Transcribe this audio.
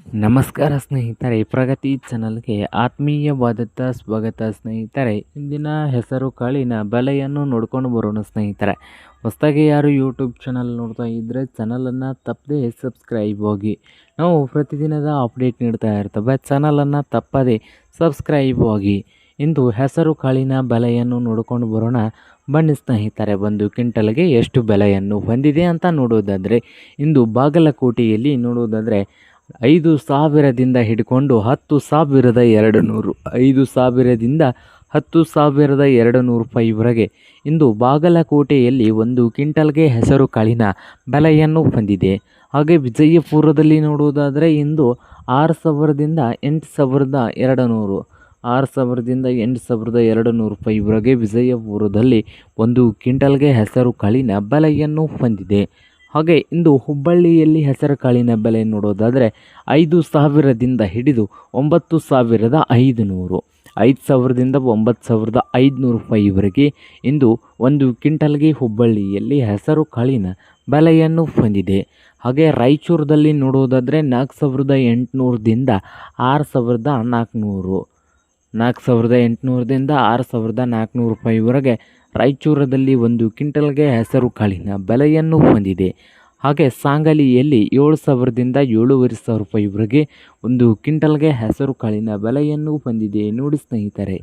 ನಮಸ್ಕಾರ ಸ್ನೇಹಿತರೆ, ಪ್ರಗತಿ ಚಾನಲ್ಗೆ ಆತ್ಮೀಯವಾದಂಥ ಸ್ವಾಗತ ಸ್ನೇಹಿತರೆ. ಇಂದಿನ ಹೆಸರು ಕಾಳಿನ ಬೆಲೆಯನ್ನು ನೋಡ್ಕೊಂಡು ಬರೋಣ ಸ್ನೇಹಿತರೆ. ಹೊಸದಾಗಿ ಯಾರು ಯೂಟ್ಯೂಬ್ ಚಾನಲ್ ನೋಡ್ತಾ ಇದ್ದರೆ ಚಾನಲನ್ನು ತಪ್ಪದೆ ಸಬ್ಸ್ಕ್ರೈಬ್ ಹೋಗಿ. ನಾವು ಪ್ರತಿದಿನದ ಅಪ್ಡೇಟ್ ನೀಡ್ತಾ ಇರ್ತವೆ, ಚಾನಲನ್ನು ತಪ್ಪದೆ ಸಬ್ಸ್ಕ್ರೈಬ್ ಹೋಗಿ. ಇಂದು ಹೆಸರು ಕಾಳಿನ ಬೆಲೆಯನ್ನು ನೋಡ್ಕೊಂಡು ಬರೋಣ ಬನ್ನಿ ಸ್ನೇಹಿತರೆ. ಒಂದು ಕ್ವಿಂಟಲ್ಗೆ ಎಷ್ಟು ಬೆಲೆಯನ್ನು ಹೊಂದಿದೆ ಅಂತ ನೋಡೋದಾದರೆ, ಇಂದು ಬಾಗಲಕೋಟೆಯಲ್ಲಿ ನೋಡೋದಾದರೆ 5,000ದಿಂದ ಹಿಡ್ಕೊಂಡು 10,200, 5,000ದಿಂದ 10,200 ರೂಪಾಯಿವರೆಗೆ ಇಂದು ಬಾಗಲಕೋಟೆಯಲ್ಲಿ ಒಂದು ಕ್ವಿಂಟಲ್ಗೆ ಹೆಸರು ಕಾಳಿನ ಬೆಲೆಯನ್ನು ಹೊಂದಿದೆ. ಹಾಗೆ ವಿಜಯಪುರದಲ್ಲಿ ನೋಡುವುದಾದರೆ ಇಂದು 6,000ದಿಂದ 8,200, 6,000ದಿಂದ 8,200 ರೂಪಾಯಿವರೆಗೆ ವಿಜಯಪುರದಲ್ಲಿ ಒಂದು ಕ್ವಿಂಟಲ್ಗೆ ಹೆಸರು ಕಾಳಿನ ಬೆಲೆಯನ್ನು ಹೊಂದಿದೆ. ಹಾಗೆ ಇಂದು ಹುಬ್ಬಳ್ಳಿಯಲ್ಲಿ ಹೆಸರು ಕಾಳಿನ ಬೆಲೆ ನೋಡೋದಾದರೆ 5,000ದಿಂದ ಹಿಡಿದು 9,500, 5,000ದಿಂದ 9,500 ರೂಪಾಯಿವರೆಗೆ ಇಂದು ಒಂದು ಕ್ವಿಂಟಲ್ಗೆ ಹುಬ್ಬಳ್ಳಿಯಲ್ಲಿ ಹೆಸರು ಕಾಳಿನ ಬೆಲೆಯನ್ನು ಹೊಂದಿದೆ. ಹಾಗೆ ರಾಯಚೂರದಲ್ಲಿ ನೋಡೋದಾದರೆ 4,800ದಿಂದ 6,400, 4,800ದಿಂದ 6,400 ರೂಪಾಯಿವರೆಗೆ ರಾಯಚೂರದಲ್ಲಿ ಒಂದು ಕ್ವಿಂಟಲ್ಗೆ ಹೆಸರು ಕಾಳಿನ ಬೆಲೆಯನ್ನು ಹೊಂದಿದೆ. ಹಾಗೆ ಸಾಂಗಲಿಯಲ್ಲಿ 7,000ದಿಂದ 7,500 ರೂಪಾಯಿವರೆಗೆ ಒಂದು ಕ್ವಿಂಟಲ್ಗೆ ಹೆಸರು ಕಾಳಿನ ಬೆಲೆಯನ್ನು ಹೊಂದಿದೆ ನೋಡಿ ಸ್ನೇಹಿತರೆ.